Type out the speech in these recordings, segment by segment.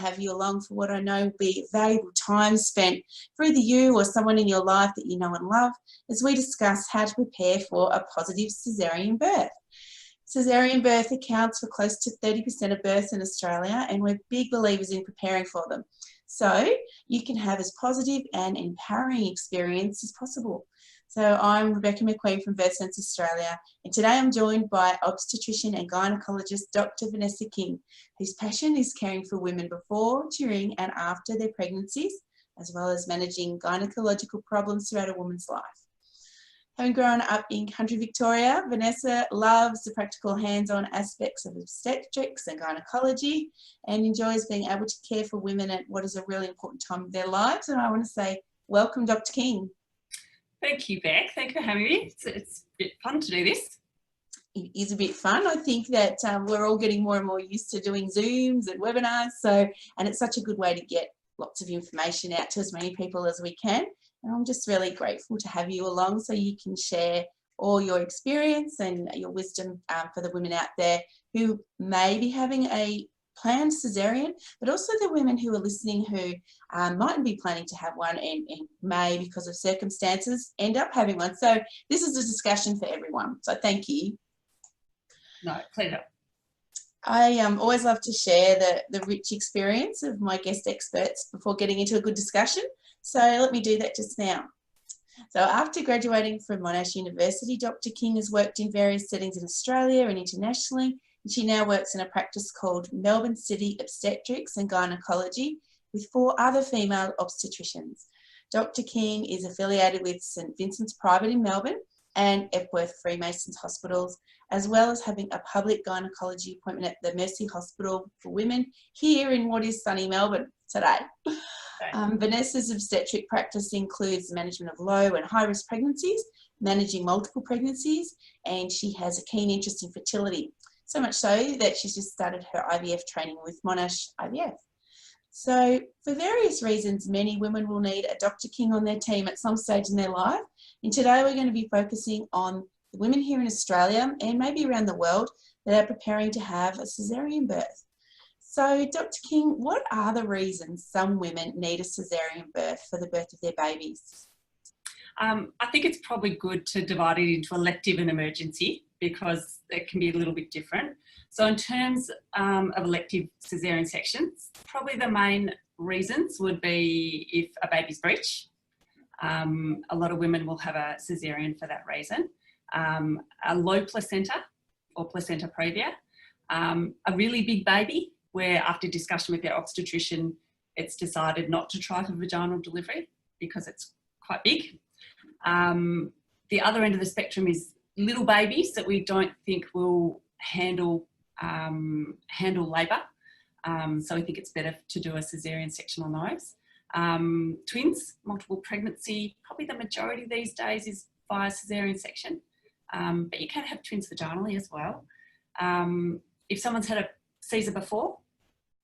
have you along for what I know will be valuable time spent for either you or someone in your life that you know and love as we discuss how to prepare for a positive caesarean birth. Caesarean birth accounts for close to 30% of births in Australia, and we're big believers in preparing for them, so you can have as positive and empowering experience as possible. So I'm Rebecca McQueen from Birth Sense Australia, and today I'm joined by obstetrician and gynaecologist Dr. Vanessa King, whose passion is caring for women before, during and after their pregnancies, as well as managing gynecological problems throughout a woman's life. Having grown up in country Victoria, Vanessa loves the practical hands-on aspects of obstetrics and gynecology and enjoys being able to care for women at what is a really important time of their lives. And I want to say, welcome, Dr. King. Thank you, Beck. Thank you for having me. It's a bit fun to do this. It is a bit fun. I think that we're all getting more and more used to doing Zooms and webinars. And it's such a good way to get lots of information out to as many people as we can. And I'm just really grateful to have you along so you can share all your experience and your wisdom for the women out there who may be having a planned caesarean, but also the women who are listening who mightn't be planning to have one and may, because of circumstances, end up having one. So this is a discussion for everyone. So thank you. No, pleasure. I always love to share the rich experience of my guest experts before getting into a good discussion. So let me do that just now. So after graduating from Monash University, Dr. King has worked in various settings in Australia and internationally, and she now works in a practice called Melbourne City Obstetrics and Gynaecology with 4 other female obstetricians. Dr. King is affiliated with St Vincent's Private in Melbourne and Epworth Freemasons Hospitals, as well as having a public gynaecology appointment at the Mercy Hospital for Women here in what is sunny Melbourne today. Vanessa's obstetric practice includes management of low and high risk pregnancies, managing multiple pregnancies, and she has a keen interest in fertility. So much so that she's just started her IVF training with Monash IVF. So for various reasons, many women will need a Dr. King on their team at some stage in their life. And today we're going to be focusing on the women here in Australia and maybe around the world that are preparing to have a caesarean birth. So Dr. King, what are the reasons some women need a caesarean birth for the birth of their babies? I think it's probably good to divide it into elective and emergency because it can be a little bit different. So in terms of elective caesarean sections, probably the main reasons would be if a baby's breech. A lot of women will have a caesarean for that reason. A low placenta or placenta previa, a really big baby where after discussion with their obstetrician, it's decided not to try for vaginal delivery because it's quite big. The other end of the spectrum is little babies that we don't think will handle labour. So we think it's better to do a caesarean section on those. Twins, multiple pregnancy, probably the majority these days is via caesarean section, but you can have twins vaginally as well. If someone's had a Caesar before,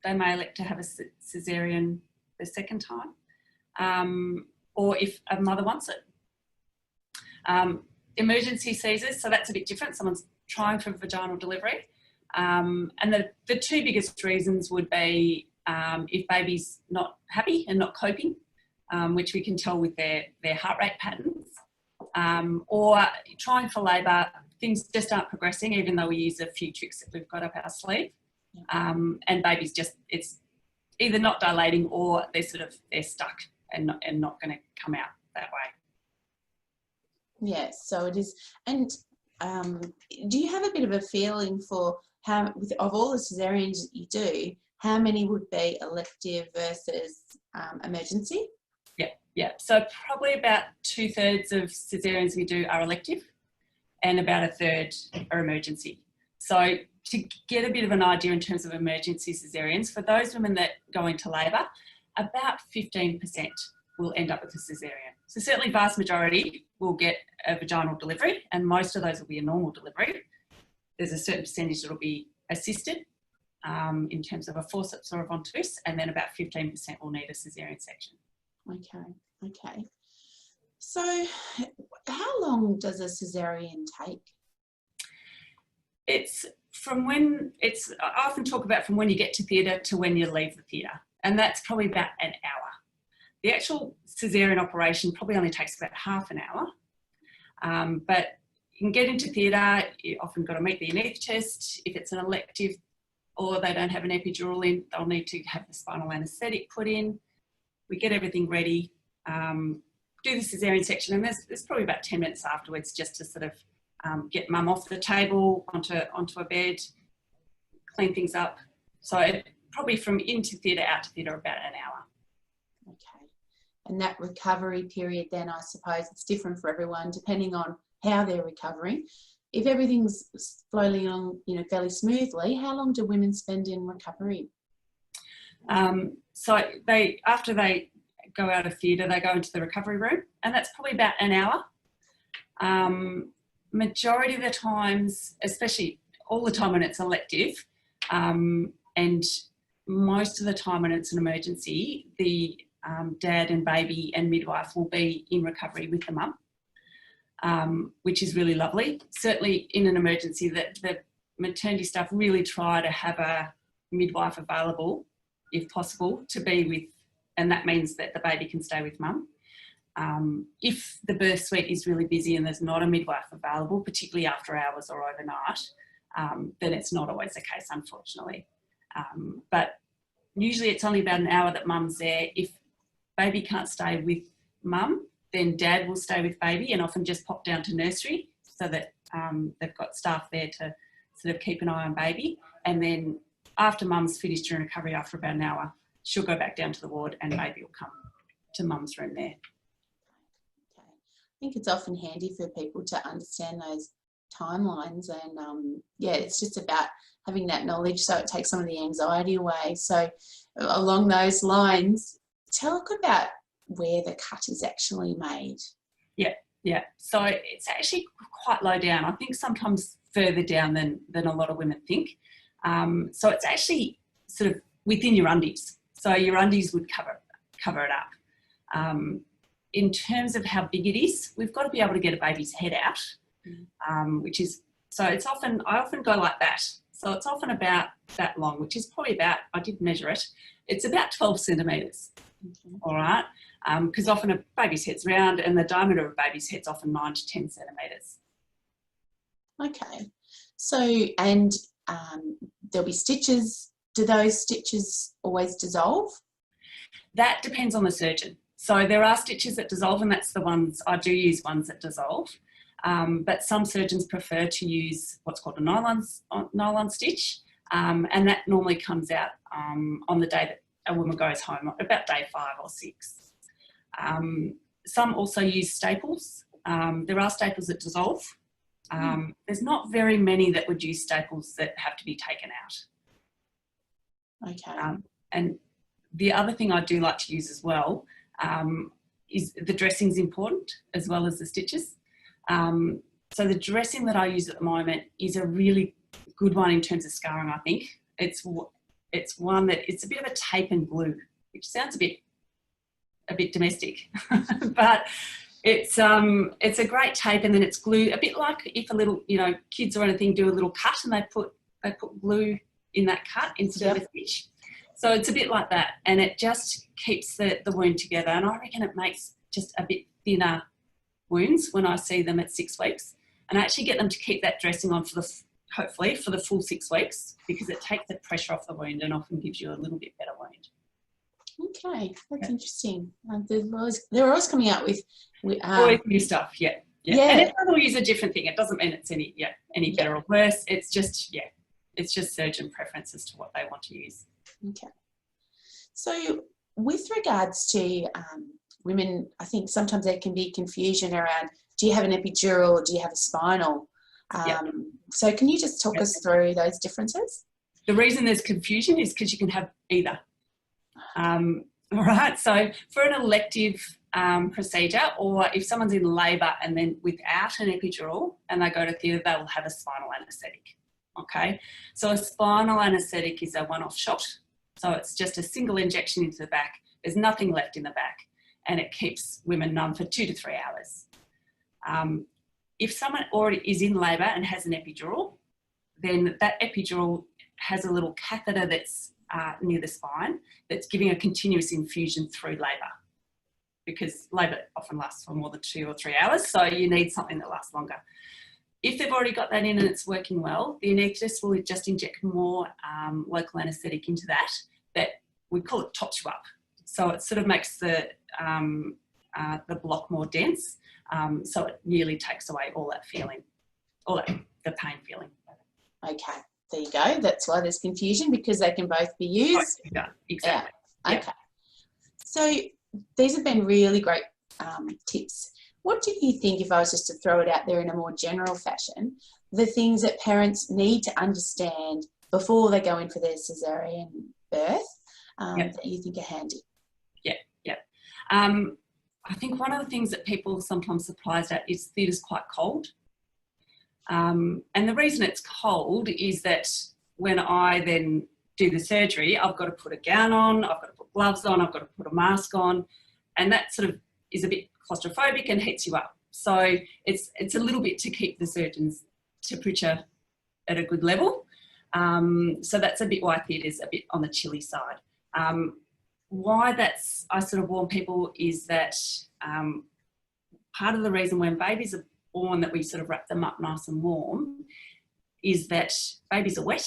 they may elect to have a caesarean the second time, or if a mother wants it. Emergency Caesars, so that's a bit different. Someone's trying for vaginal delivery. And the 2 biggest reasons would be if baby's not happy and not coping, which we can tell with their heart rate patterns, or trying for labour, things just aren't progressing even though we use a few tricks that we've got up our sleeve. And baby's just, it's either not dilating or they're stuck and not going to come out that way. Yes, so it is. And do you have a bit of a feeling for how, of all the caesareans that you do, how many would be elective versus emergency? Yeah. So probably about 2/3 of caesareans we do are elective and about 1/3 are emergency. So to get a bit of an idea in terms of emergency caesareans, for those women that go into labour, about 15% will end up with a caesarean. So certainly vast majority will get a vaginal delivery and most of those will be a normal delivery. There's a certain percentage that will be assisted in terms of a forceps or a ventouse, and then about 15% will need a caesarean section. Okay. So how long does a caesarean take? I often talk about from when you get to theatre to when you leave the theatre. and that's probably about an hour. The actual caesarean operation probably only takes about half an hour, but you can get into theatre. You often got to meet the anaesthetist. If it's an elective or they don't have an epidural in, they'll need to have the spinal anaesthetic put in. We get everything ready, do the caesarean section, and there's probably about 10 minutes afterwards just to sort of get mum off the table onto a bed, clean things up. So probably from into theatre out to theatre about an hour. Okay. And that recovery period then, I suppose it's different for everyone depending on how they're recovering. If everything's flowing along, fairly smoothly, how long do women spend in recovery? So after they go out of theatre, they go into the recovery room, and that's probably about an hour. Majority of the times, especially all the time when it's elective, and most of the time when it's an emergency, the dad and baby and midwife will be in recovery with the mum, which is really lovely. Certainly in an emergency, the maternity staff really try to have a midwife available, if possible, to be with, and that means that the baby can stay with mum. If the birth suite is really busy and there's not a midwife available, particularly after hours or overnight, then it's not always the case, unfortunately. But usually it's only about an hour that mum's there. If baby can't stay with mum, then dad will stay with baby and often just pop down to nursery so that they've got staff there to sort of keep an eye on baby. And then after mum's finished in recovery, after about an hour, she'll go back down to the ward and baby will come to mum's room there. Okay. I think it's often handy for people to understand those timelines, and it's just about having that knowledge so it takes some of the anxiety away. So along those lines, tell us about where the cut is actually made. Yeah. So it's actually quite low down. I think sometimes further down than a lot of women think. So it's actually sort of within your undies. So your undies would cover it up. In terms of how big it is, we've got to be able to get a baby's head out, which is, so I often go like that. So it's often about that long, which is probably about, I did measure it, it's about 12 centimetres, all right? Because often a baby's head's round and the diameter of a baby's head's often 9 to 10 centimetres. Okay. So, and there'll be stitches. Do those stitches always dissolve? That depends on the surgeon. So there are stitches that dissolve, and that's the ones, I do use ones that dissolve. But some surgeons prefer to use what's called a nylon stitch, and that normally comes out on the day that a woman goes home, about day 5 or 6. Some also use staples. There are staples that dissolve. There's not very many that would use staples that have to be taken out. Okay. And the other thing I do like to use as well is the dressing's important as well as the stitches. So the dressing that I use at the moment is a really good one in terms of scarring, I think. It's one that, it's a bit of a tape and glue, which sounds a bit domestic, but it's a great tape, and then it's glue, a bit like if a little, kids or anything do a little cut and they put glue in that cut instead of a stitch. So it's a bit like that, and it just keeps the wound together, and I reckon it makes just a bit thinner wounds when I see them at 6 weeks, and I actually get them to keep that dressing on hopefully for the full 6 weeks, because it takes the pressure off the wound and often gives you a little bit better wound. Okay, that's interesting. They're always coming out with always new stuff. Yeah. And everyone will use a different thing. It doesn't mean it's any better or worse. It's just surgeon preference as to what they want to use. Okay. So with regards to women, I think sometimes there can be confusion around, do you have an epidural or do you have a spinal? So can you just talk us through those differences? The reason there's confusion is because you can have either. All right, so for an elective procedure, or if someone's in labour and then without an epidural and they go to theatre, they will have a spinal anaesthetic. Okay, so a spinal anaesthetic is a one-off shot. So it's just a single injection into the back. There's nothing left in the back, and it keeps women numb for 2 to 3 hours. If someone already is in labour and has an epidural, then that epidural has a little catheter that's near the spine that's giving a continuous infusion through labour, because labour often lasts for more than 2 or 3 hours, so you need something that lasts longer. If they've already got that in and it's working well, the anaesthetist will just inject more local anaesthetic into that we call it tops you up. So it sort of makes the block more dense, so it nearly takes away all that feeling, the pain feeling. Okay, there you go. That's why there's confusion, because they can both be used. Yeah, exactly. Yeah. Okay. So these have been really great tips. What do you think, if I was just to throw it out there in a more general fashion, the things that parents need to understand before they go in for their caesarean birth that you think are handy? I think one of the things that people sometimes surprised at is theatre's quite cold. And the reason it's cold is that when I then do the surgery, I've got to put a gown on, I've got to put gloves on, I've got to put a mask on, and that sort of is a bit claustrophobic and heats you up. So it's a little bit to keep the surgeon's temperature at a good level. So that's a bit why theatre's a bit on the chilly side. Why I sort of warn people is that part of the reason when babies are born that we sort of wrap them up nice and warm is that babies are wet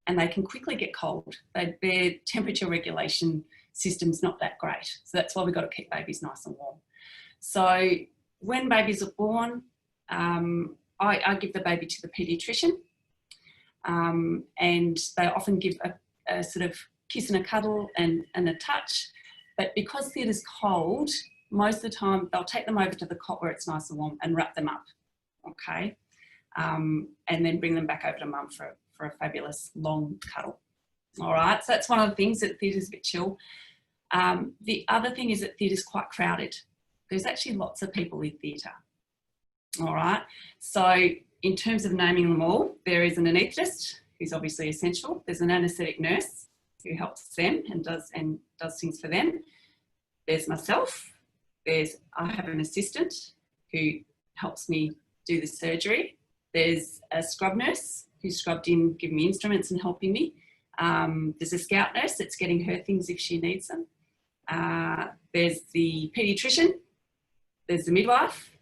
and they can quickly get cold. Their temperature regulation system's not that great. So that's why we've got to keep babies nice and warm. So when babies are born, I give the baby to the paediatrician, and they often give a sort of kiss and a cuddle and a touch. But because theatre's cold, most of the time they'll take them over to the cot where it's nice and warm and wrap them up, okay? And then bring them back over to mum for a fabulous long cuddle. All right, so that's one of the things, that theatre's a bit chill. The other thing is that theatre's quite crowded. There's actually lots of people in theatre. All right, so in terms of naming them all, there is an anaesthetist, who's obviously essential. There's an anaesthetic nurse who helps them and does things for them. There's myself. I have an assistant who helps me do the surgery. There's a scrub nurse who's scrubbed in, giving me instruments and helping me. There's a scout nurse that's getting her things if she needs them. There's the paediatrician. There's the midwife,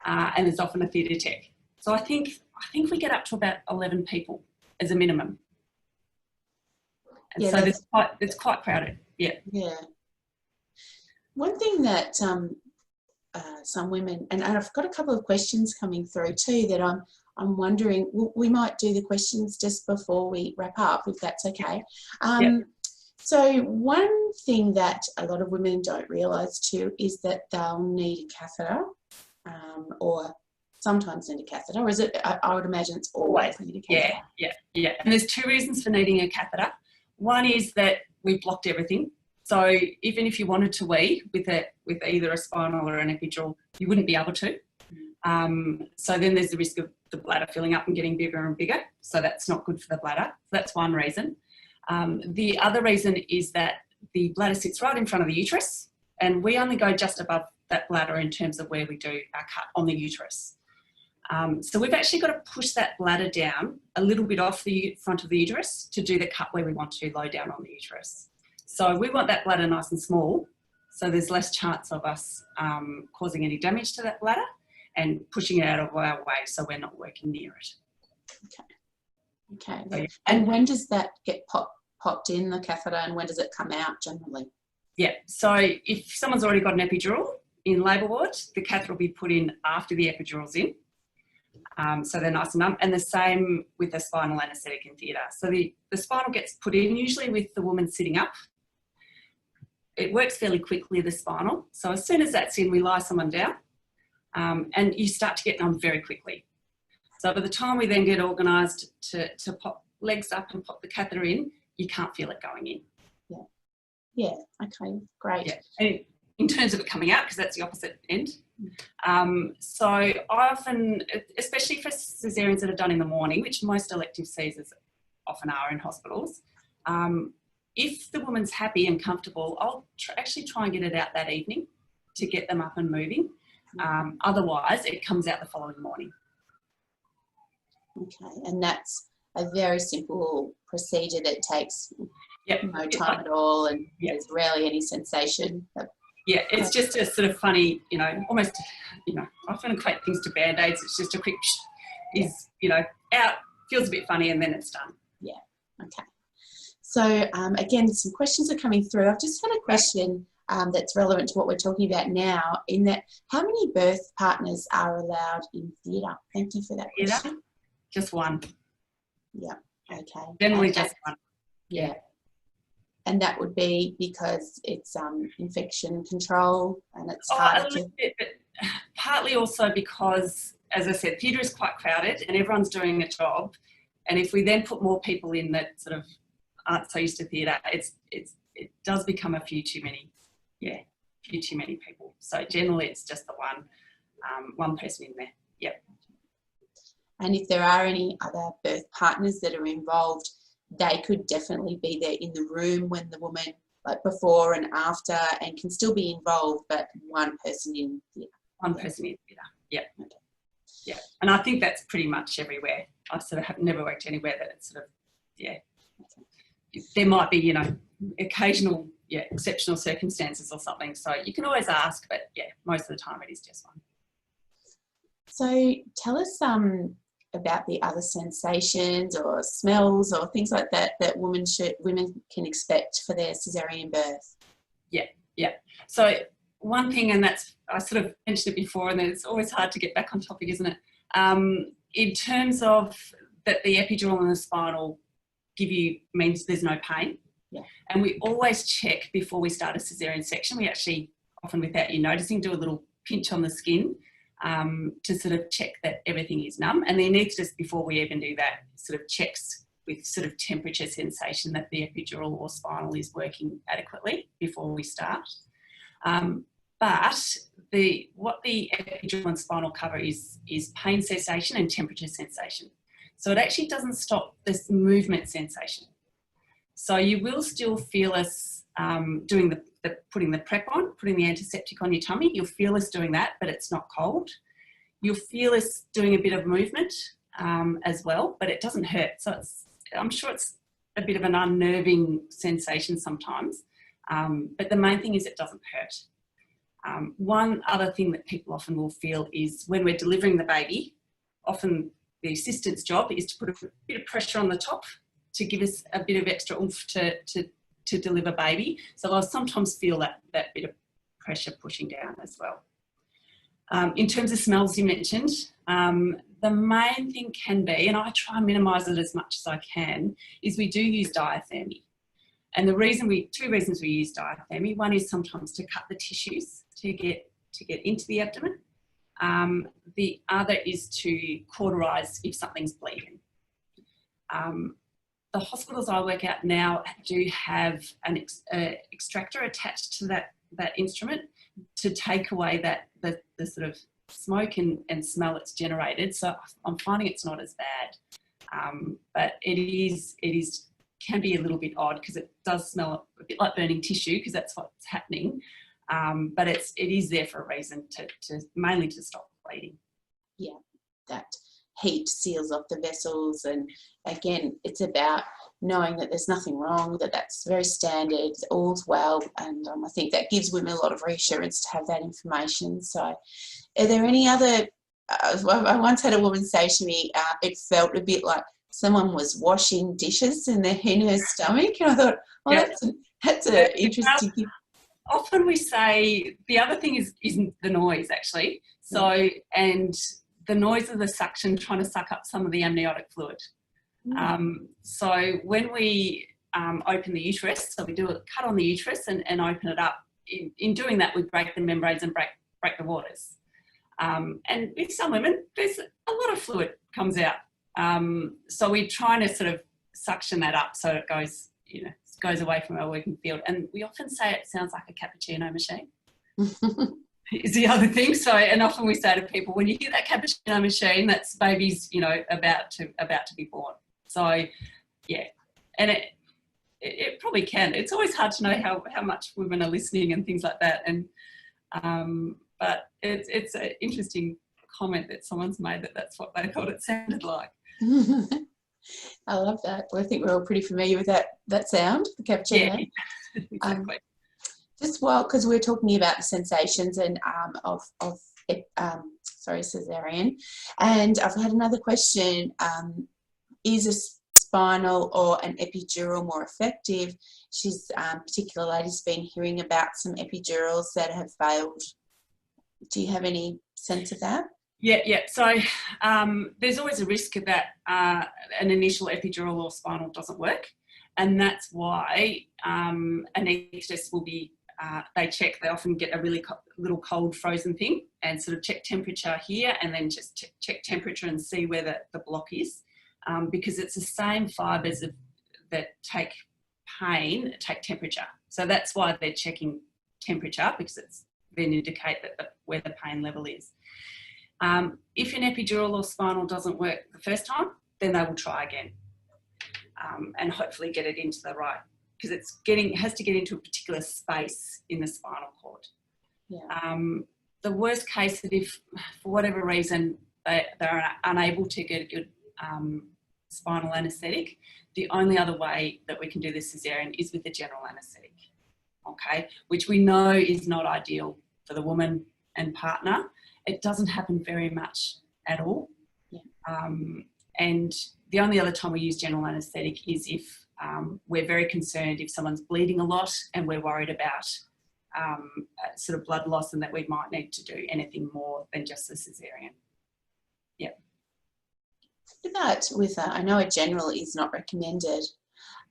and there's often a theatre tech. So I think we get up to about 11 people as a minimum. And so it's quite crowded. Yeah. Yeah. One thing that some women, and I've got a couple of questions coming through too that I'm wondering, we might do the questions just before we wrap up, if that's okay. So one thing that a lot of women don't realise too is that they'll need a catheter, or sometimes need a catheter, or is it, I would imagine it's always need a catheter. Yeah. And there's 2 reasons for needing a catheter. One is that we've blocked everything. So even if you wanted to wee with either a spinal or an epidural, you wouldn't be able to. So then there's the risk of the bladder filling up and getting bigger and bigger. So that's not good for the bladder. So that's one reason. The other reason is that the bladder sits right in front of the uterus, and we only go just above that bladder in terms of where we do our cut on the uterus. So we've actually got to push that bladder down a little bit off the front of the uterus to do the cut where we want to, low down on the uterus. So we want that bladder nice and small, so there's less chance of us causing any damage to that bladder and pushing it out of our way, so we're not working near it. Okay. So, and when does that get popped in, the catheter, and when does it come out generally? Yeah, so if someone's already got an epidural in labour ward, the catheter will be put in after the epidural's in. So they're nice and numb, and the same with the spinal anaesthetic in theatre. So the spinal gets put in usually with the woman sitting up. It works fairly quickly, the spinal. So as soon as that's in, we lie someone down, and you start to get numb very quickly. So by the time we then get organised to pop legs up and pop the catheter in, you can't feel it going in. Yeah, okay, great. Yeah. And in terms of it coming out, because that's the opposite end. So I often, especially for caesareans that are done in the morning, which most elective Caesars often are in hospitals, if the woman's happy and comfortable, I'll actually try and get it out that evening to get them up and moving. Otherwise, it comes out the following morning. Okay, and that's a very simple procedure that takes Yep. no Tramadol, and Yep. there's rarely any sensation. Yeah, it's just a sort of funny, almost, I often equate things to Band-Aids. It's just a quick, out, feels a bit funny, and then it's done. Yeah, okay. So again, some questions are coming through. I've just had a question that's relevant to what we're talking about now, in that how many birth partners are allowed in theatre? Thank you for that question. Just one. Yeah, okay. Generally just one. Yeah. And that would be because it's infection control and it's harder to... Bit, but partly also because, as I said, theatre is quite crowded and everyone's doing a job. And if we then put more people in that sort of aren't so used to theatre, it does become a few too many. Yeah, a few too many people. So generally it's just the one person in there. Yep. And if there are any other birth partners that are involved, they could definitely be there in the room when the woman, like before and after, and can still be involved, but one person in theatre. One person in theatre, yep. Okay. Yeah, and I think that's pretty much everywhere. I sort of have never worked anywhere that it's sort of, yeah. There might be, occasional, exceptional circumstances or something. So you can always ask, but yeah, most of the time it is just one. So tell us about the other sensations or smells or things like that that women can expect for their caesarean birth. Yeah. So one thing, and that's, I sort of mentioned it before, and it's always hard to get back on topic, isn't it? In terms of that the epidural and the spinal means there's no pain. Yeah. And we always check before we start a caesarean section. We actually, often without you noticing, do a little pinch on the skin to sort of check that everything is numb. And then needs just before we even do that, sort of checks with sort of temperature sensation that the epidural or spinal is working adequately before we start. But what the epidural and spinal cover is pain cessation and temperature sensation. So it actually doesn't stop this movement sensation. So you will still feel us doing putting the prep on, putting the antiseptic on your tummy. You'll feel us doing that, but it's not cold. You'll feel us doing a bit of movement as well, but it doesn't hurt. So I'm sure it's a bit of an unnerving sensation sometimes, but the main thing is it doesn't hurt. One other thing that people often will feel is when we're delivering the baby, often the assistant's job is to put a bit of pressure on the top to give us a bit of extra oomph to deliver baby. So I'll sometimes feel that bit of pressure pushing down as well. In terms of smells you mentioned, the main thing can be, and I try and minimise it as much as I can, is we do use diathermy. And two reasons we use diathermy. One is sometimes to cut the tissues to get into the abdomen. The other is to cauterise if something's bleeding. The hospitals I work at now do have an extractor attached to that instrument to take away the sort of smoke and smell it's generated. So I'm finding it's not as bad, but it can be a little bit odd because it does smell a bit like burning tissue because that's what's happening. But it is there for a reason, mainly to stop bleeding. Yeah, that heat seals off the vessels, and again, it's about knowing that there's nothing wrong, that's very standard, all's well, and I think that gives women a lot of reassurance to have that information. So are there any other, I once had a woman say to me, it felt a bit like someone was washing dishes in her stomach, and I thought, oh, yeah, that's an interesting thing. Often we say the other thing isn't the noise actually. So, and the noise of the suction trying to suck up some of the amniotic fluid. So when we open the uterus, so we do a cut on the uterus and open it up. In doing that, we break the membranes and break the waters. And with some women, there's a lot of fluid comes out. So we're trying to sort of suction that up so it goes, goes away from our working field. And we often say it sounds like a cappuccino machine. Is the other thing. So, and often we say to people, when you hear that cappuccino machine, that's baby's, about to be born. So, yeah, and it probably can. It's always hard to know how much women are listening and things like that. And but it's an interesting comment that someone's made that's what they thought it sounded like. I love that. Well, I think we're all pretty familiar with that sound, the cappuccino. Yeah, exactly. Just because we're talking about the sensations and of cesarean, and I've had another question. Is a spinal or an epidural more effective? She's particular lady's been hearing about some epidurals that have failed. Do you have any sense of that? Yeah. So there's always a risk that an initial epidural or spinal doesn't work, and that's why anaesthetists will be. They often get a really little cold frozen thing and sort of check temperature here, and then just check temperature and see where the block is, because it's the same fibres that take pain take temperature. So that's why they're checking temperature, because it's then indicate that where the pain level is. If an epidural or spinal doesn't work the first time, then they will try again, and hopefully get it into the right, because it has to get into a particular space in the spinal cord. Yeah. The worst case is if, for whatever reason, they're unable to get a good spinal anaesthetic, the only other way that we can do the caesarean is with the general anaesthetic, okay, which we know is not ideal for the woman and partner. It doesn't happen very much at all. Yeah. And the only other time we use general anaesthetic is if we're very concerned if someone's bleeding a lot and we're worried about sort of blood loss and that we might need to do anything more than just the caesarean. Yeah. That with I know a general is not recommended,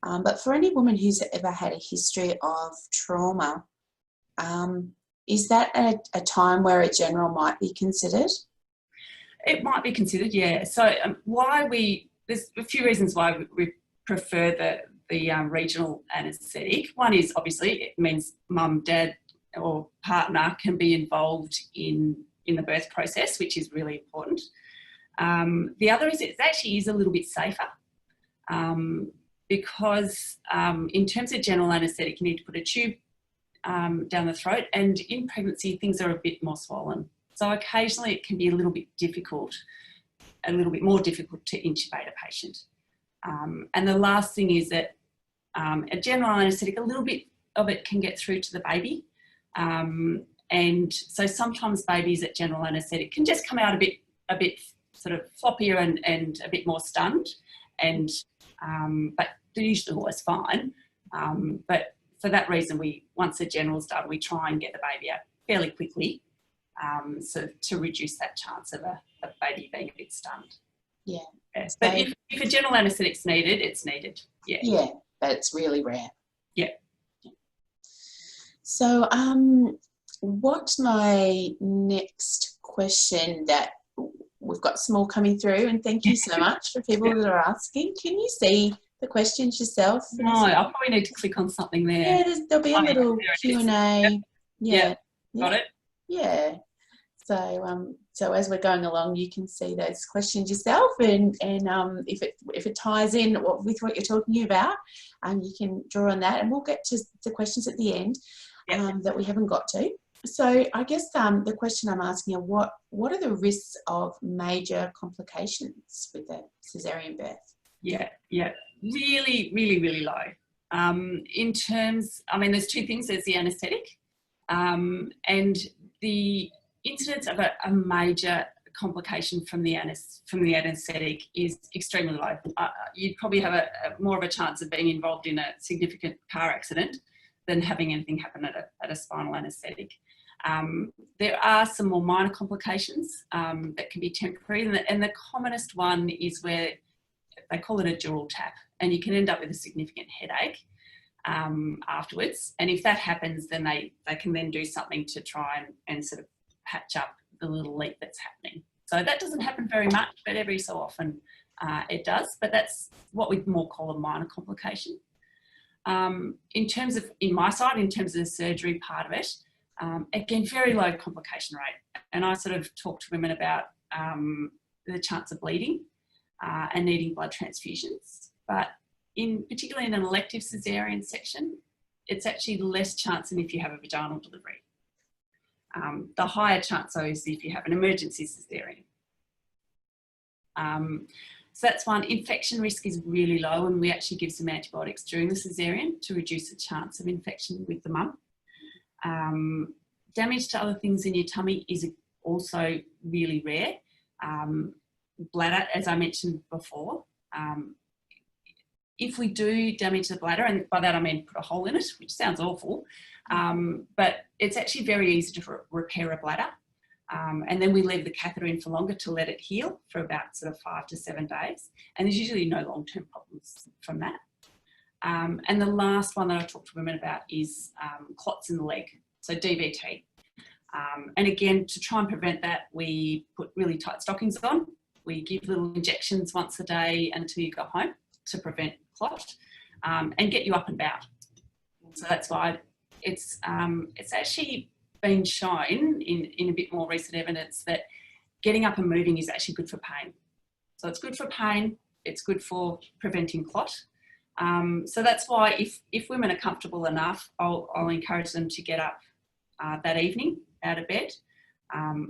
but for any woman who's ever had a history of trauma, is that a time where a general might be considered? It might be considered, yeah. So there's a few reasons why we prefer the regional anaesthetic. One is obviously it means mum, dad or partner can be involved in the birth process, which is really important. The other is it actually is a little bit safer, because in terms of general anaesthetic, you need to put a tube down the throat, and in pregnancy things are a bit more swollen. So occasionally it can be a little bit more difficult to intubate a patient. And the last thing is that a general anaesthetic, a little bit of it can get through to the baby. And so sometimes babies at general anaesthetic can just come out a bit sort of floppier and a bit more stunned, but they're usually always fine. But for that reason, once the general's done, we try and get the baby out fairly quickly, so to reduce that chance of a baby being a bit stunned. Yeah. Yes. But if a general anaesthetic's needed, it's needed. Yeah. Yeah, but it's really rare. Yeah. So, what's my next question that we've got some more coming through, and thank you so much for people that are asking. Can you see the questions yourself? No, I'll probably need to click on something there. Yeah, there'll be a little Q&A. Yeah. Got it? Yeah. So as we're going along, you can see those questions yourself, and if it ties in with what you're talking about, you can draw on that, and we'll get to the questions at the end that we haven't got to. So I guess the question I'm asking are what are the risks of major complications with a caesarean birth? Yeah, really, really, really low. In terms, there's two things. There's the anaesthetic, and the incidence of a major complication from the anaesthetic is extremely low. You'd probably have more of a chance of being involved in a significant car accident than having anything happen at a spinal anaesthetic. There are some more minor complications that can be temporary, and the commonest one is where they call it a dural tap, and you can end up with a significant headache afterwards. And if that happens, then they can then do something to try and sort of patch up the little leak that's happening. So that doesn't happen very much, but every so often it does. But that's what we more call a minor complication. In terms of the surgery part of it, again, very low complication rate. And I sort of talk to women about the chance of bleeding and needing blood transfusions. But particularly in an elective caesarean section, it's actually less chance than if you have a vaginal delivery. The higher chance, though, is if you have an emergency caesarean. So that's one. Infection risk is really low, and we actually give some antibiotics during the caesarean to reduce the chance of infection with the mum. Damage to other things in your tummy is also really rare. Bladder, as I mentioned before, if we do damage the bladder, and by that I mean put a hole in it, which sounds awful, but it's actually very easy to repair a bladder. And then we leave the catheter in for longer to let it heal for about sort of 5 to 7 days. And there's usually no long-term problems from that. And the last one that I talk to women about is clots in the leg, so DVT. And again, to try and prevent that, we put really tight stockings on. We give little injections once a day until you go home to prevent clot and get you up and about. So that's why it's actually been shown in a bit more recent evidence that getting up and moving is actually good for pain. So it's good for pain, it's good for preventing clot. So that's why if women are comfortable enough, I'll encourage them to get up that evening out of bed.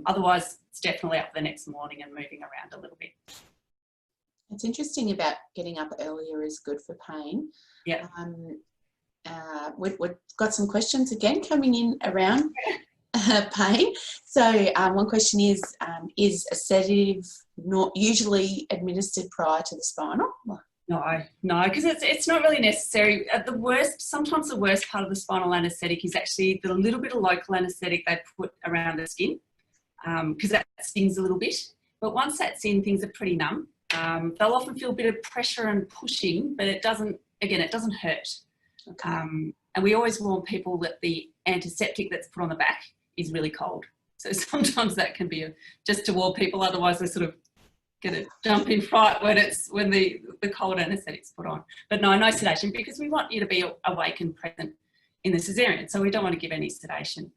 Otherwise, it's definitely up the next morning and moving around a little bit. It's interesting about getting up earlier is good for pain. Yeah. We've got some questions again coming in around pain. So one question is a sedative not usually administered prior to the spinal? No, because it's not really necessary. At the worst, sometimes the worst part of the spinal anaesthetic is actually the little bit of local anaesthetic they put around the skin, because that stings a little bit. But once that's in, things are pretty numb. They'll often feel a bit of pressure and pushing, but it doesn't hurt. Okay. And we always warn people that the antiseptic that's put on the back is really cold. So sometimes that can be just to warn people, otherwise they sort of get a jump in fright when the cold anaesthetic's put on. But no sedation, because we want you to be awake and present in the caesarean, so we don't want to give any sedation.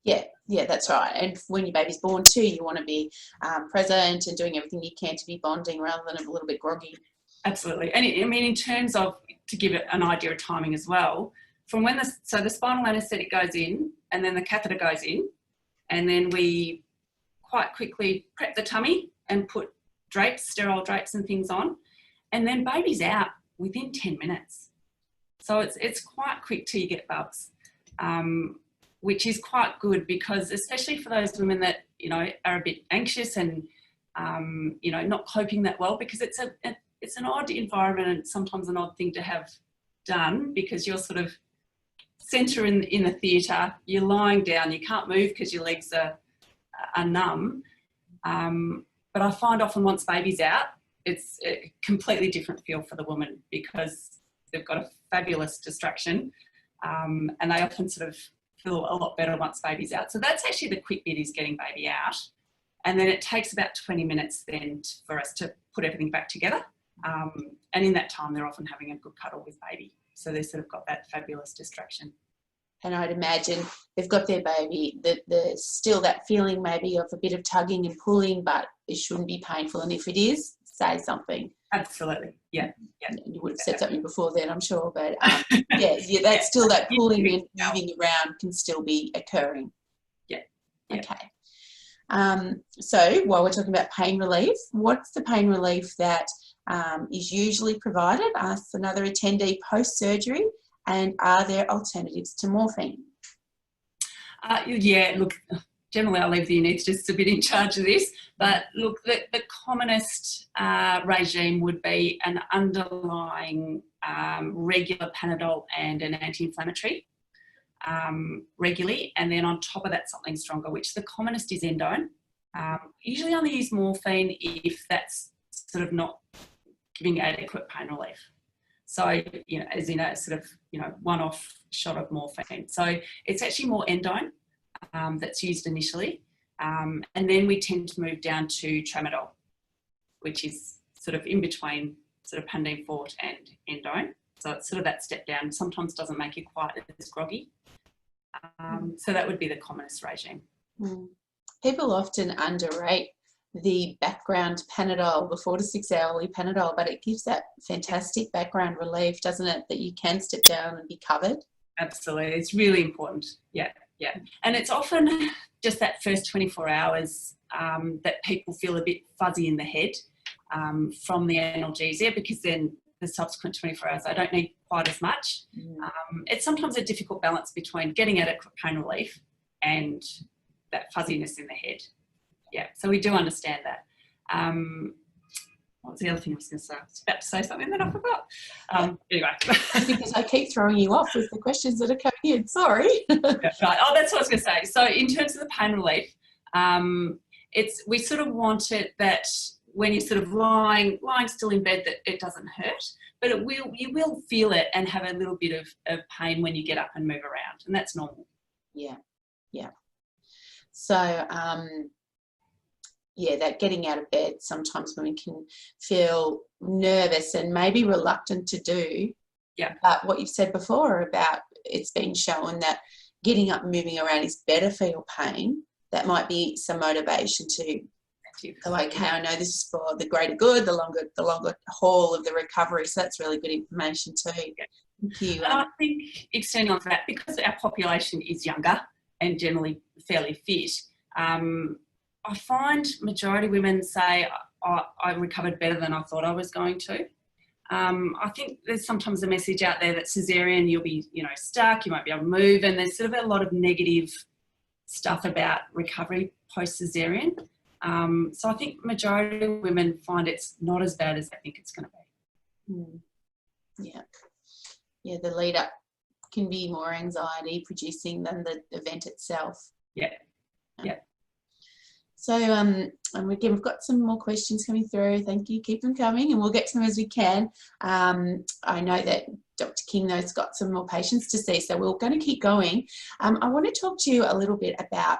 Yeah, that's right. And when your baby's born too, you want to be present and doing everything you can to be bonding rather than a little bit groggy. Absolutely. And I mean, in terms of, to give it an idea of timing as well, from when the spinal anaesthetic goes in and then the catheter goes in, and then we quite quickly prep the tummy and put drapes, sterile drapes and things on, and then baby's out within 10 minutes. So it's quite quick till you get bubs, which is quite good, because especially for those women that, you know, are a bit anxious and, you know, not coping that well, because it's an odd environment and sometimes an odd thing to have done, because you're sort of centre in the theatre, you're lying down, you can't move because your legs are numb. But I find often once baby's out, it's a completely different feel for the woman, because they've got a fabulous distraction, and they often sort of feel a lot better once baby's out. So that's actually the quick bit, is getting baby out. And then it takes about 20 minutes then for us to put everything back together. And in that time, they're often having a good cuddle with baby. So they've sort of got that fabulous distraction. And I'd imagine they've got their baby, that there's still that feeling maybe of a bit of tugging and pulling, but it shouldn't be painful. And if it is, say something. Absolutely. Yeah. You would have said something before then, I'm sure. But that's still that pulling and moving around can still be occurring. Yeah. Okay. So while we're talking about pain relief, what's the pain relief that is usually provided? Asks another attendee post-surgery. And are there alternatives to morphine? Look, generally I leave the anaesthetist a bit in charge of this, but look, the commonest regime would be an underlying regular Panadol and an anti-inflammatory regularly, and then on top of that something stronger, which the commonest is endone. Usually only use morphine if that's sort of not giving adequate pain relief. So, you know, as in a sort of, you know, one-off shot of morphine. So it's actually more endone that's used initially. And then we tend to move down to Tramadol, which is sort of in between sort of Pandine Forte and endone. So it's sort of that step down. Sometimes doesn't make you quite as groggy. So that would be the commonest regime. People often underrate the background Panadol, the 4 to 6 hourly Panadol, but it gives that fantastic background relief, doesn't it, that you can step down and be covered? Absolutely. It's really important. Yeah. And it's often just that first 24 hours that people feel a bit fuzzy in the head. from the analgesia, because then the subsequent 24 hours I don't need quite as much. It's sometimes a difficult balance between getting adequate pain relief and that fuzziness in the head. Yeah, so we do understand that. What was the other thing I was going to say? I was about to say something that I forgot. Anyway. Because I keep throwing you off with the questions that are coming in. Sorry. Yeah, right. Oh, that's what I was going to say. So in terms of the pain relief, we sort of want it that when you're sort of lying still in bed, that it doesn't hurt, but you will feel it and have a little bit of pain when you get up and move around, and that's normal. Yeah, yeah. So, yeah, that getting out of bed, sometimes women can feel nervous and maybe reluctant to do. Yeah. But what you've said before about it's been shown that getting up and moving around is better for your pain, that might be some motivation to go, okay, I know this is for the greater good, the longer haul of the recovery. So that's really good information too. Yeah. Thank you. And I think extending on to that, because our population is younger and generally fairly fit, I find majority of women say, I recovered better than I thought I was going to. I think there's sometimes a message out there that Caesarean, you'll be, stuck, you won't be able to move, and there's sort of a lot of negative stuff about recovery post-Caesarean. So I think majority of women find it's not as bad as they think it's going to be. Yeah. Yeah, the lead up can be more anxiety producing than the event itself. Yeah. Yeah. So, and again, we've got some more questions coming through. Thank you. Keep them coming, and we'll get to them as we can. I know that Dr. King has got some more patients to see, so we're going to keep going. I want to talk to you a little bit about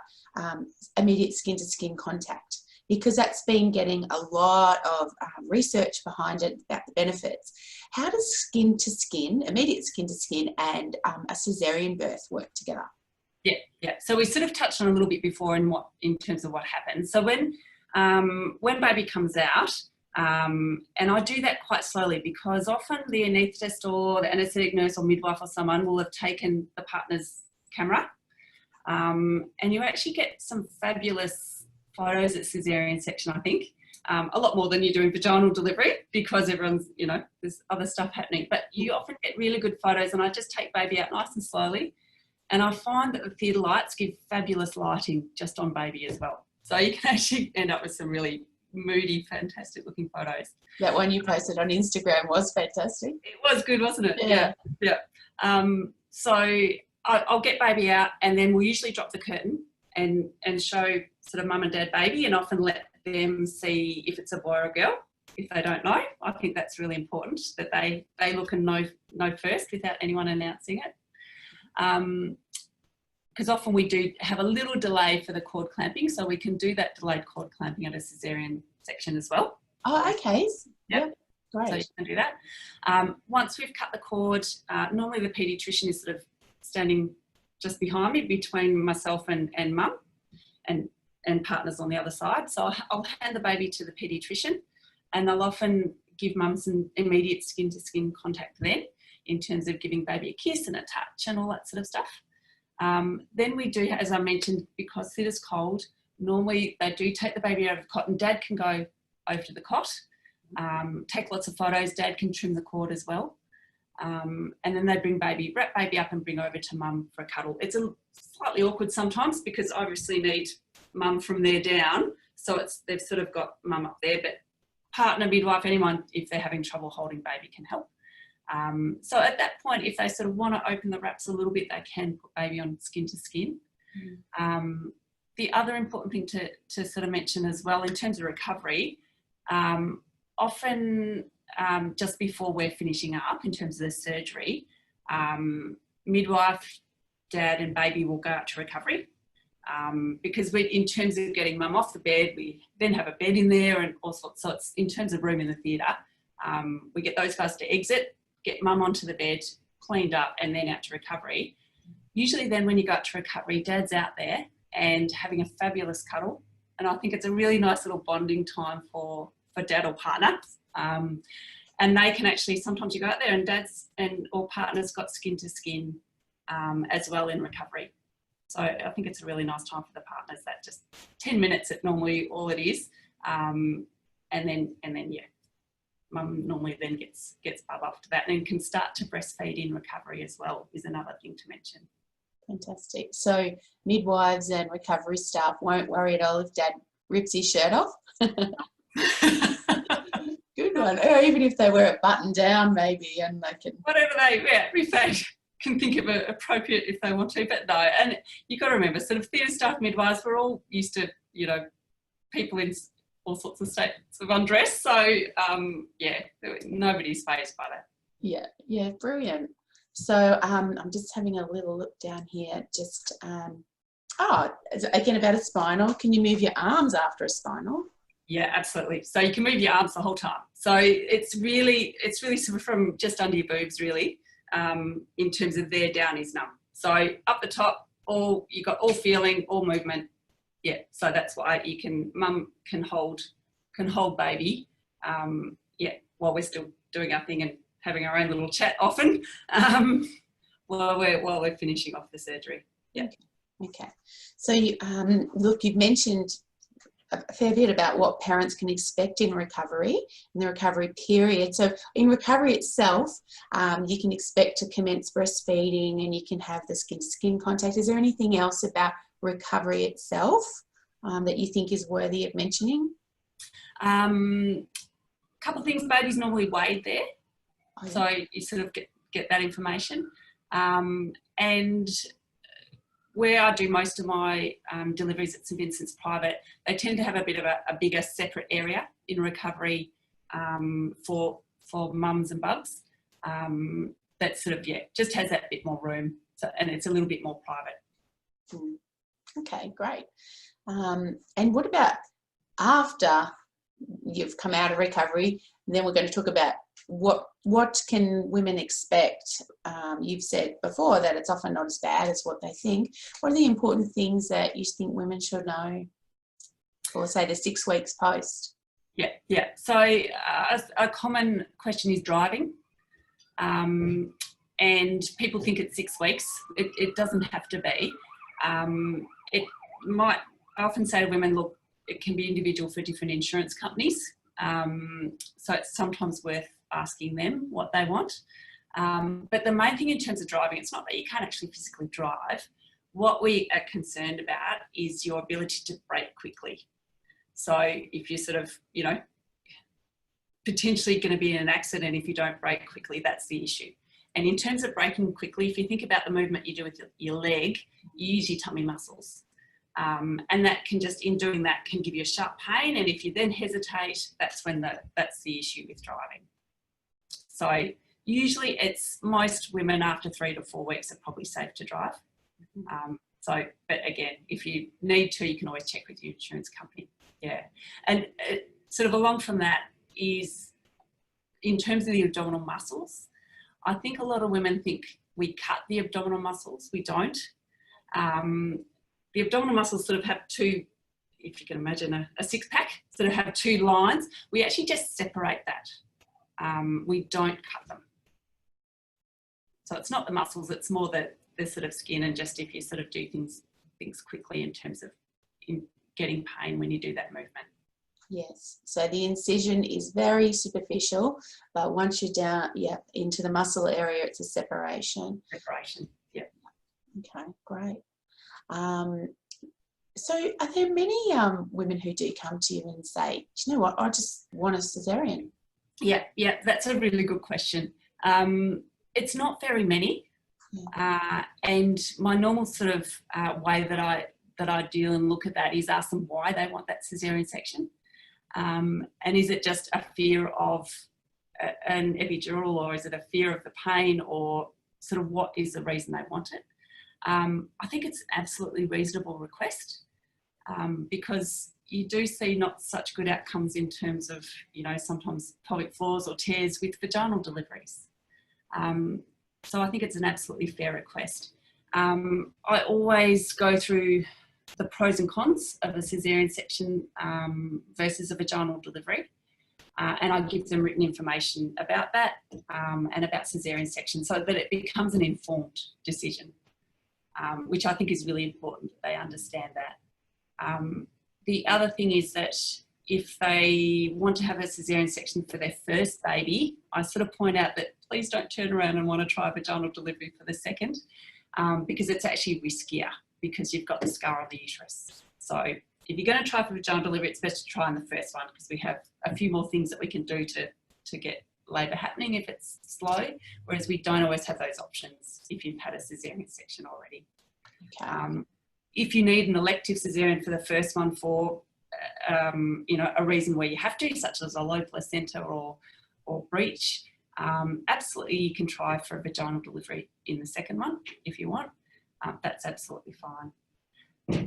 immediate skin-to-skin contact, because that's been getting a lot of research behind it about the benefits. How does skin-to-skin, immediate skin-to-skin, and a Caesarean birth work together? Yeah. So we sort of touched on a little bit before in terms of what happens. So when baby comes out, and I do that quite slowly, because often the anaesthetist or the anaesthetic nurse or midwife or someone will have taken the partner's camera, and you actually get some fabulous photos at Caesarean section, I think. A lot more than you do in vaginal delivery, because everyone's, there's other stuff happening. But you often get really good photos, and I just take baby out nice and slowly. And I find that the theatre lights give fabulous lighting just on baby as well. So you can actually end up with some really moody, fantastic looking photos. That one you posted on Instagram was fantastic. It was good, wasn't it? Yeah. So I'll get baby out, and then we'll usually drop the curtain and show sort of mum and dad baby, and often let them see if it's a boy or a girl, if they don't know. I think that's really important, that they look and know first without anyone announcing it. Because often we do have a little delay for the cord clamping, so we can do that delayed cord clamping at a Caesarean section as well. Oh, okay. Yep. Great. So you can do that. Once we've cut the cord, normally the paediatrician is sort of standing just behind me, between myself and mum and partners on the other side. So I'll hand the baby to the paediatrician, and they'll often give mum some immediate skin-to-skin contact then, in terms of giving baby a kiss and a touch and all that sort of stuff. Then we do, as I mentioned, because theatre's cold, normally they do take the baby out of the cot, and dad can go over to the cot, take lots of photos, dad can trim the cord as well. And then they wrap baby up and bring over to mum for a cuddle. It's slightly awkward sometimes, because I obviously need mum from there down. So they've sort of got mum up there, but partner, midwife, anyone, if they're having trouble holding baby, can help. So at that point, if they sort of want to open the wraps a little bit, they can put baby on skin to skin. The other important thing to sort of mention as well, in terms of recovery, often just before we're finishing up in terms of the surgery, midwife, dad and baby will go out to recovery, because in terms of getting mum off the bed, we then have a bed in there and all sorts. So it's in terms of room in the theatre, we get those guys to exit, get mum onto the bed, cleaned up, and then out to recovery. Usually then when you go out to recovery, dad's out there and having a fabulous cuddle. And I think it's a really nice little bonding time for dad or partner. And they can actually, sometimes you go out there and dad's or partner's got skin to skin as well in recovery. So I think it's a really nice time for the partners, that just 10 minutes at normally all it is. And then yeah, mum normally then gets bub after that, and can start to breastfeed in recovery as well, is another thing to mention. Fantastic. So midwives and recovery staff won't worry at all if dad rips his shirt off. Good one. Or even if they wear it buttoned down, maybe, and they can. Whatever if they can think of it appropriate if they want to, but no. And you've got to remember, sort of theatre staff midwives, we're all used to, people in all sorts of states of undress. So, nobody's fazed by that. Yeah, brilliant. So I'm just having a little look down here. Just, again, about a spinal. Can you move your arms after a spinal? Yeah, absolutely. So you can move your arms the whole time. So it's really sort of from just under your boobs, really, in terms of there down is numb. So up the top, you got all feeling, all movement. Yeah, so that's why mum can hold baby, while we're still doing our thing and having our own little chat often, while we're finishing off the surgery. Yeah. Okay. So you've mentioned a fair bit about what parents can expect in recovery, in the recovery period. So in recovery itself, you can expect to commence breastfeeding and you can have the skin-to-skin contact. Is there anything else about recovery itself that you think is worthy of mentioning? Couple of things. Baby's normally weighed there, Oh, yeah. so you sort of get that information. And where I do most of my deliveries at St Vincent's Private, they tend to have a bit of a bigger separate area in recovery for mums and bubs. That sort of, just has that bit more room, and it's a little bit more private. Okay, great. And what about after you've come out of recovery? And then we're going to talk about what can women expect. You've said before that it's often not as bad as what they think. What are the important things that you think women should know, or say the 6 weeks post? Yeah. So a common question is driving. And people think it's 6 weeks. It doesn't have to be. I often say to women, look, it can be individual for different insurance companies. So it's sometimes worth asking them what they want. But the main thing in terms of driving, it's not that you can't actually physically drive. What we are concerned about is your ability to brake quickly. So if you're sort of, potentially going to be in an accident if you don't brake quickly, that's the issue. And in terms of braking quickly, if you think about the movement you do with your leg, you use your tummy muscles. And that can in doing that can give you a sharp pain. And if you then hesitate, that's the issue with driving. So usually it's most women after 3 to 4 weeks are probably safe to drive. But again, if you need to, you can always check with your insurance company. Yeah. And sort of along from that is in terms of the abdominal muscles, I think a lot of women think we cut the abdominal muscles. We don't. The abdominal muscles sort of have two, if you can imagine a six-pack, sort of have 2 lines. We actually just separate that. We don't cut them. So it's not the muscles, it's more the sort of skin, and just if you sort of do things quickly in terms of getting pain when you do that movement. Yes, so the incision is very superficial, but once you're down, into the muscle area, it's a separation. Yeah. Okay, great. So are there many women who do come to you and say, do you know what, I just want a cesarean? Yeah, that's a really good question. It's not very many. And my normal sort of way that I deal and look at that is ask them why they want that cesarean section. And is it just a fear of an epidural, or is it a fear of the pain, or sort of what is the reason they want it? I think it's an absolutely reasonable request, because you do see not such good outcomes in terms of, sometimes pelvic floors or tears with vaginal deliveries. So I think it's an absolutely fair request. I always go through the pros and cons of a caesarean section versus a vaginal delivery. And I give them written information about that and about caesarean section, so that it becomes an informed decision, which I think is really important that they understand that. The other thing is that if they want to have a caesarean section for their first baby, I sort of point out that please don't turn around and want to try vaginal delivery for the second, because it's actually riskier because you've got the scar on the uterus. So if you're going to try for vaginal delivery, it's best to try on the first one because we have a few more things that we can do to get labour happening if it's slow, whereas we don't always have those options if you've had a caesarean section already. Okay. If you need an elective caesarean for the first one for you know, a reason where you have to, such as a low placenta or breech, absolutely you can try for a vaginal delivery in the second one if you want. That's absolutely fine.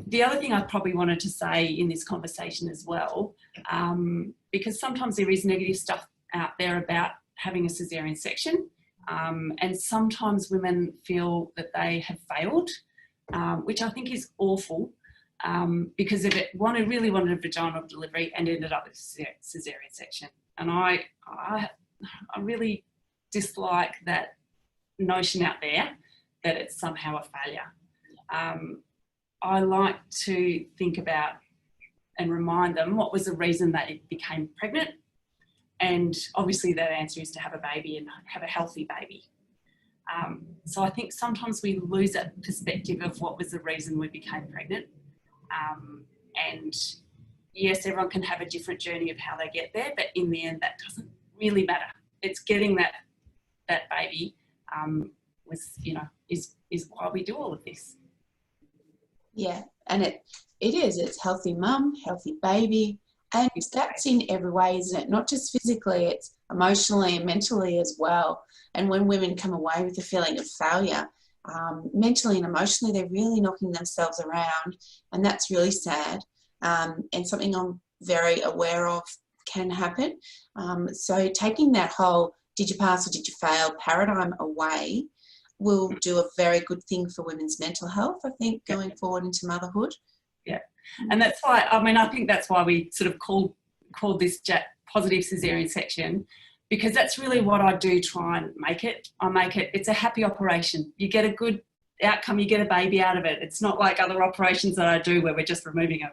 The other thing I probably wanted to say in this conversation as well, because sometimes there is negative stuff out there about having a caesarean section, and sometimes women feel that they have failed, which I think is awful, because if it really wanted a vaginal delivery and ended up with a caesarean section. And I really dislike that notion out there that it's somehow a failure. I like to think about and remind them what was the reason that it became pregnant. And obviously that answer is to have a baby and have a healthy baby. So I think sometimes we lose that perspective of what was the reason we became pregnant. And yes, everyone can have a different journey of how they get there, but in the end, that doesn't really matter. It's getting that baby is why we do all of this. Yeah, and it's healthy mum, healthy baby, and that's in every way, isn't it? Not just physically, it's emotionally and mentally as well. And when women come away with a feeling of failure, mentally and emotionally, they're really knocking themselves around, and that's really sad, and something I'm very aware of can happen. So taking that whole did you pass or did you fail paradigm away will do a very good thing for women's mental health, I think, going forward into motherhood. Yeah, and that's why, I mean, I think that's why we sort of called this positive caesarean section, because that's really what I do try and make it. It's a happy operation. You get a good outcome, you get a baby out of it. It's not like other operations that I do where we're just removing a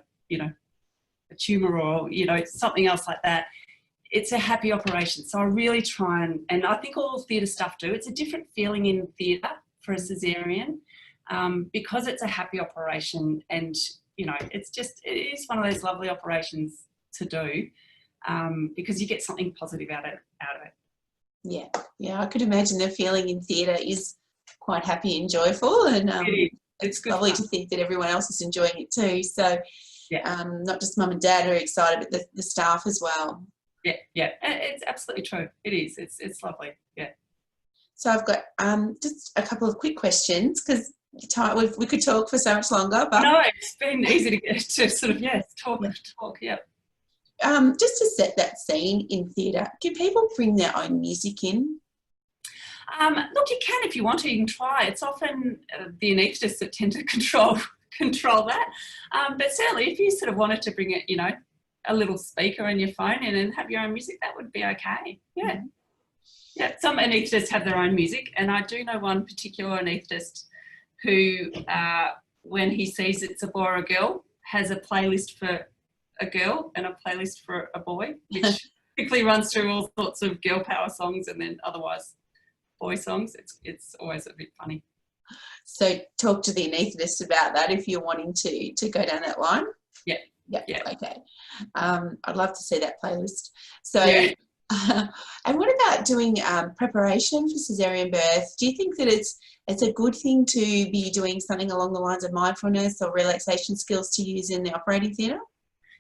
tumour or, something else like that. It's a happy operation. So I really try and I think all theatre stuff do. It's a different feeling in theatre for a caesarean, because it's a happy operation, and, it is one of those lovely operations to do, because you get something positive out of it. Yeah, I could imagine the feeling in theatre is quite happy and joyful, and it's lovely to think that everyone else is enjoying it too. So not just mum and dad are excited, but the staff as well. Yeah, it's absolutely true. It is. It's lovely. Yeah. So I've got just a couple of quick questions because we could talk for so much longer. But no, it's been easy to get to sort of talk. Yeah. Just to set that scene in theatre, do people bring their own music in? Look, you can if you want to. You can try. It's often the anaesthetists that tend to control that. But certainly, if you sort of wanted to bring it, a little speaker on your phone in and have your own music, that would be okay. Yeah. Mm-hmm. Yeah, some anaesthetists have their own music, and I do know one particular anaesthetist who, when he sees it's a boy or a girl, has a playlist for a girl and a playlist for a boy, which quickly runs through all sorts of girl power songs and then otherwise boy songs. It's always a bit funny. So talk to the anaesthetist about that if you're wanting to go down that line. Yeah. Okay. I'd love to see that playlist. So, and what about doing preparation for caesarean birth? Do you think that it's a good thing to be doing something along the lines of mindfulness or relaxation skills to use in the operating theatre?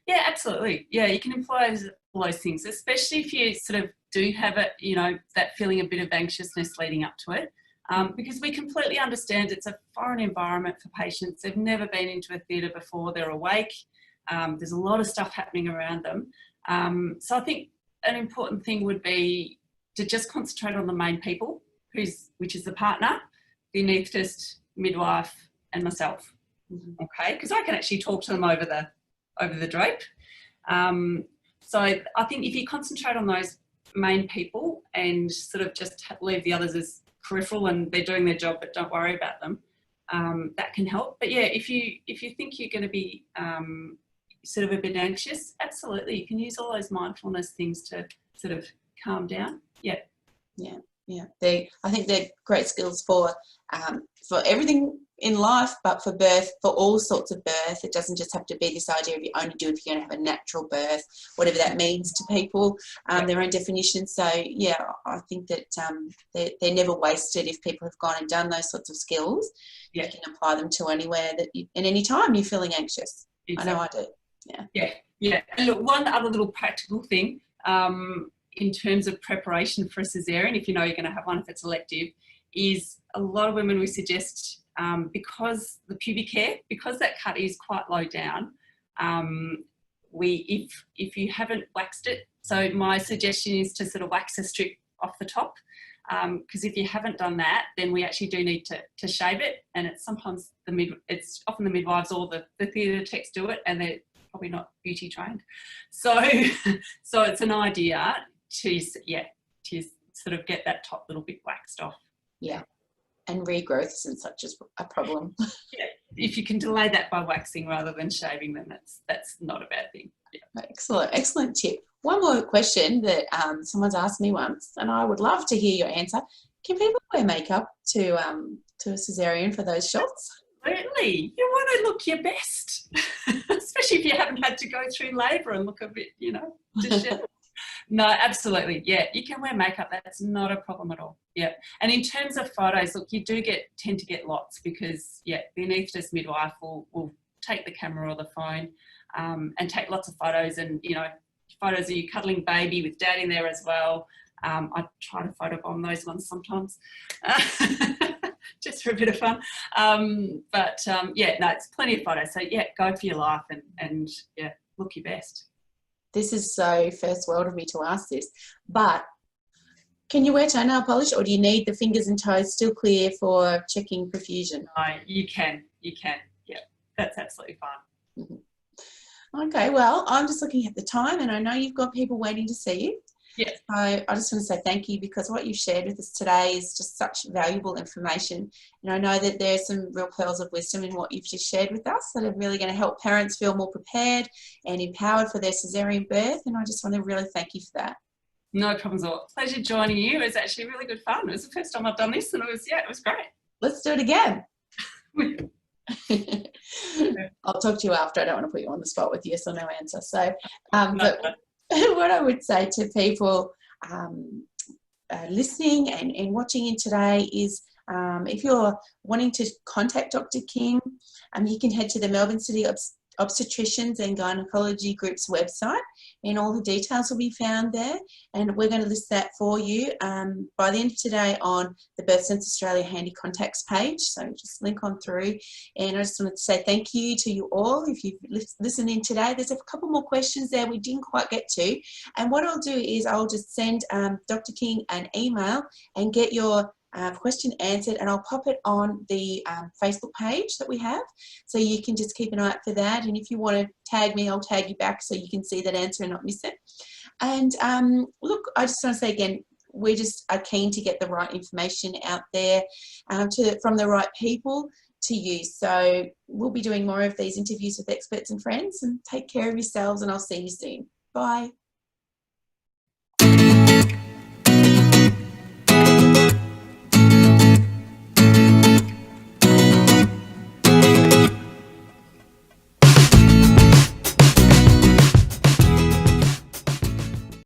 Yeah, absolutely. Yeah, you can employ all those things, especially if you sort of do have that feeling a bit of anxiousness leading up to it. Because we completely understand it's a foreign environment for patients. They've never been into a theatre before. They're awake. There's a lot of stuff happening around them. So I think an important thing would be to just concentrate on the main people, which is the partner, the anaesthetist, midwife, and myself. Mm-hmm. Okay, because I can actually talk to them over the drape. So I think if you concentrate on those main people and sort of just leave the others as peripheral and they're doing their job, but don't worry about them, that can help. But yeah, if you think you're going to be sort of a bit anxious, absolutely. You can use all those mindfulness things to sort of calm down. Yeah. Yeah. Yeah. I think they're great skills for everything in life, but for birth, for all sorts of birth. It doesn't just have to be this idea of you only do it if you're going to have a natural birth, whatever that means to people, their own definition. So, yeah, I think that they're never wasted if people have gone and done those sorts of skills. Yeah. You can apply them to anywhere that and any time you're feeling anxious. Exactly. I know I do. Yeah. Yeah. Yeah. And look, one other little practical thing, in terms of preparation for a caesarean, if you know you're going to have one, if it's elective, is a lot of women we suggest, because the pubic hair, because that cut is quite low down, if you haven't waxed it, so my suggestion is to sort of wax a strip off the top, because if you haven't done that, then we actually do need to shave it, and it's sometimes it's often the midwives or the theatre techs do it, and they're probably not beauty trained, so it's an idea to sort of get that top little bit waxed off. Yeah, and regrowth isn't such a problem. Yeah, if you can delay that by waxing rather than shaving, then that's not a bad thing. Yeah. Excellent tip. One more question that someone's asked me once, and I would love to hear your answer. Can people wear makeup to a caesarean for those shots? Absolutely. You want to look your best, especially if you haven't had to go through labour and look a bit, dishevelled. No, absolutely. Yeah, you can wear makeup. That's not a problem at all. Yeah. And in terms of photos, look, you do tend to get lots because, the anaesthetist midwife will take the camera or the phone and take lots of photos, and, photos of you cuddling baby with dad in there as well. I try to photobomb those ones sometimes just for a bit of fun. It's plenty of photos. So, go for your life and look your best. This is so first world of me to ask this, but can you wear toenail polish, or do you need the fingers and toes still clear for checking perfusion? No, you can. Yeah, that's absolutely fine. Mm-hmm. Okay, well, I'm just looking at the time, and I know you've got people waiting to see you. Yes. So I just want to say thank you, because what you've shared with us today is just such valuable information. And I know that there's some real pearls of wisdom in what you've just shared with us that are really going to help parents feel more prepared and empowered for their caesarean birth. And I just want to really thank you for that. No problems at all. Pleasure joining you. It was actually really good fun. It was the first time I've done this, and it was great. Let's do it again. I'll talk to you after. I don't want to put you on the spot with yes or no answer. So, but what I would say to people listening and watching in today is, if you're wanting to contact Dr. King, you can head to the Melbourne City Obstetricians and Gynecology Group's website, and all the details will be found there, and we're going to list that for you by the end of today on the Birth Sense Australia Handy Contacts page, so just link on through. And I just wanted to say thank you to you all. If you've listened in today, there's a couple more questions there we didn't quite get to, and what I'll do is I'll just send Dr. King an email and get your question answered, and I'll pop it on the Facebook page that we have, so you can just keep an eye out for that. And if you want to tag me, I'll tag you back so you can see that answer and not miss it. And look, I just want to say again, we just are keen to get the right information out there from the right people to you. So we'll be doing more of these interviews with experts and friends, and take care of yourselves, and I'll see you soon. Bye.